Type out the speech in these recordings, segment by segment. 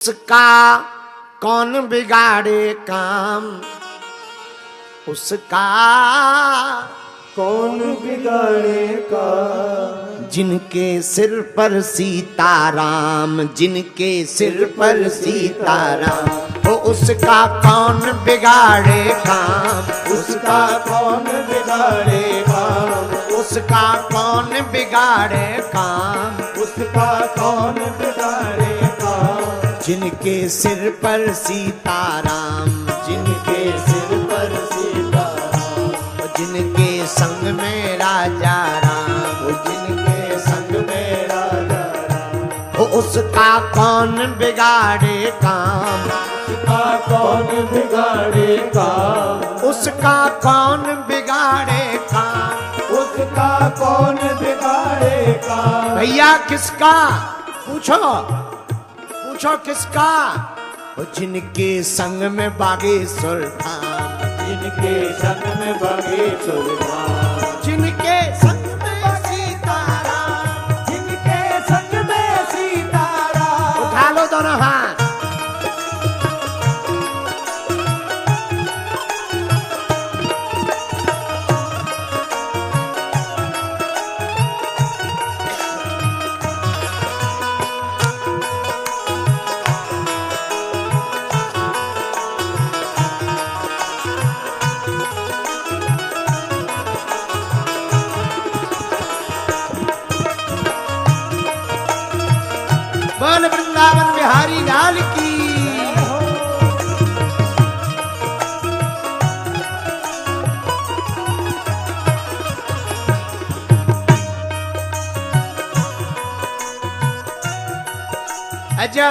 उसका कौन बिगाड़े काम, उसका कौन बिगाड़े काम। जिनके सिर पर सीताराम, जिनके सिर पर सीताराम, वो उसका कौन बिगाड़े काम, उसका कौन बिगाड़े काम, उसका कौन बिगाड़े काम, उसका कौन बिगाड़े काम। जिनके सिर पर सीताराम, जिनके सिर पर सीताराम, जिनके संग में राजा राम, जिनके संग में राजा राम, वो उसका कौन बिगाड़े काम, उसका कौन बिगाड़े काम, उसका कौन बिगाड़े काम, उसका कौन बिगाड़े काम। भैया किसका पूछो, पूछो किसका, वो जिनके संग में बागेश्वर धाम, जिनके संग में बागेश्वर धाम, जिनके संग में सीताराम, जिनके संग में सीताराम। उठा लो दोनों हाथ। बोल वृंदावन बिहारी लाल की। अच्छा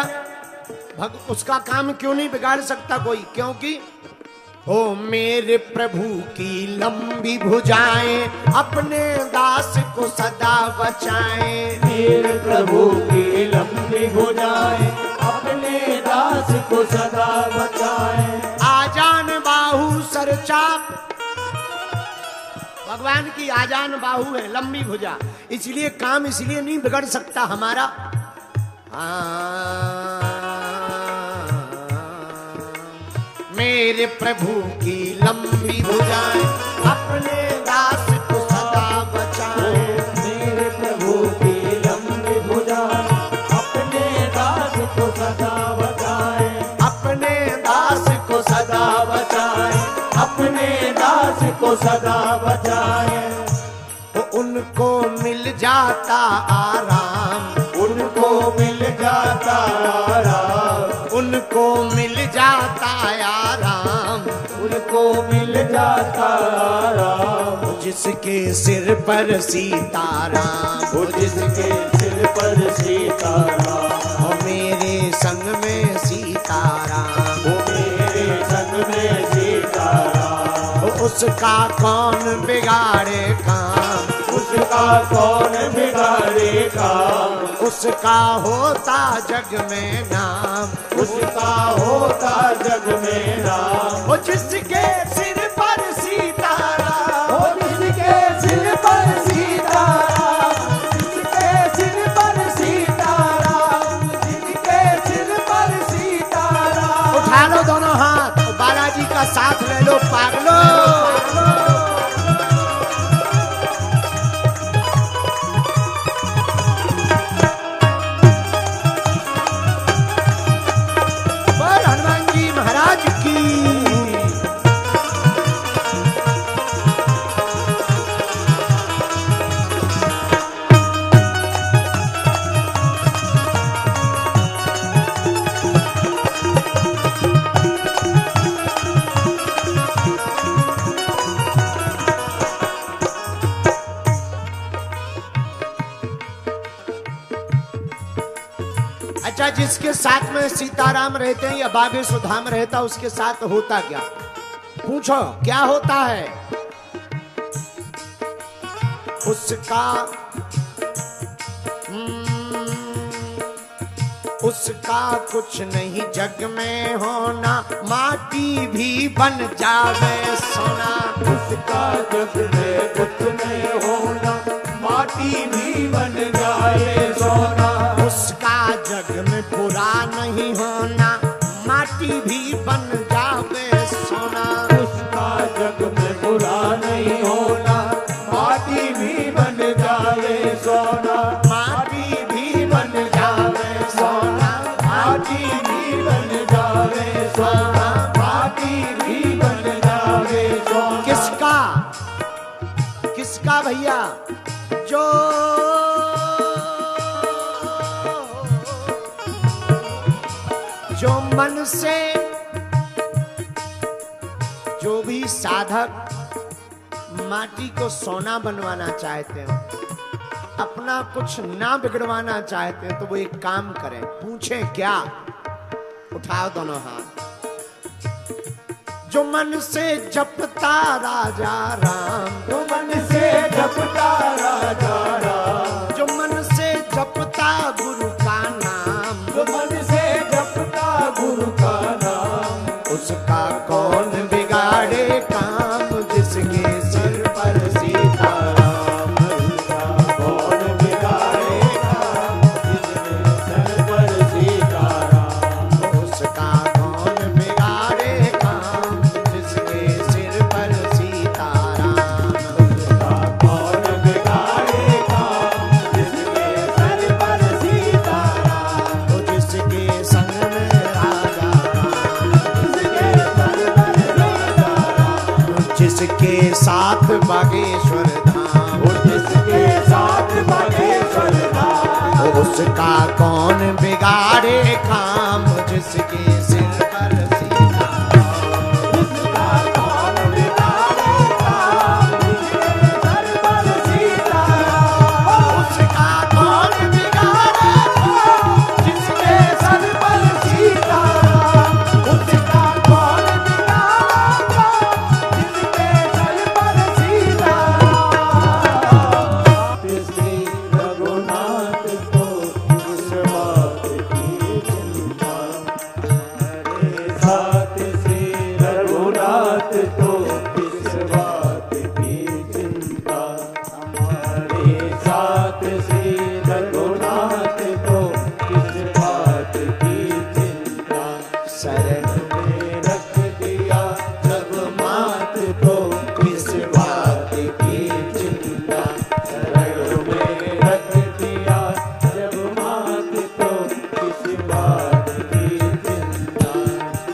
उसका काम क्यों नहीं बिगाड़ सकता कोई, क्योंकि हो मेरे प्रभु की लंबी भुजाएं अपने दास को सदा बचाएं, मेरे प्रभु की लंबी भुजाएं अपने दास को सदा बचाएं। आजान बाहु सरचाप, भगवान की आजान बाहु है, लंबी भुजा, इसलिए काम इसलिए नहीं बिगड़ सकता हमारा। मेरे प्रभु की लंबी भुजाएं अपने दास को सदा बचाएं, मेरे प्रभु की लंबी भुजाएं अपने दास को सदा बचाएं, अपने दास को सदा बचाएं, अपने दास को सदा बचाएं। तो उनको मिल जाता आराम, उनको मिल जाता आराम, उनको मिल जाता आराम, उनको मिल जाता आराम। जिसके सिर पर सीताराम, वो जिसके सिर पर सीताराम, और मेरे संग में सीताराम, वो मेरे संग में सीताराम। वो उसका कौन बिगाड़े काम, उसका कौन बिगाड़े काम, उसका होता जग में नाम, उसका होता जग में नाम। वो जिसके सिर पर सीताराम, वो जिसके सिर पर सीताराम, जिसके सिर पर सीताराम, जिसके सिर पर सीताराम। उठा लो दोनों हाथ, बालाजी का साथ ले लो पागलो। बोल हनुमान जी महाराज की। अच्छा जिसके साथ में सीताराम रहते हैं या बागेश्वर धाम रहता, उसके साथ होता क्या, पूछो क्या होता है। उसका उसका कुछ नहीं जग में होना, माटी भी बन जावे सोना, उसका जग में कुछ नहीं होना, माटी भी बन जाए सोना। उसका जग में बुरा नहीं होना, माटी भी बन जावे सोना। उसका जग में बुरा नहीं होना, माटी भी बन जावे सोना, माटी भी बन जावे सोना, माटी भी बन जावे सोना, माटी भी बन जावे सोना। किसका किसका भैया? जो जो मन से, जो भी साधक माटी को सोना बनवाना चाहते हैं, अपना कुछ ना बिगड़वाना चाहते हैं, तो वो एक काम करें। पूछें क्या? उठाओ दोनों हाथ। जो मन से जपता राजा राम, जो मन से जपता राजा राम, जो मन से जपता गुरु का नाम, जो मन से जपता गुरु का नाम, उसका कौन बिगाड़े काम, जिसके सिर पर सीताराम। कौन बिगाड़े काम, जिसके सर पर सीताराम। उसका कौन बिगाड़े काम, जिसके सिर पर सीताराम। उसका कौन बिगाड़े काम, जिसके सर पर सीताराम। तो जिसके संग में राजा राम, जिसके साथ बागेश्वर धाम, जिसके साथ बागेश्वर धाम। उसका कौन बिगाड़े काम,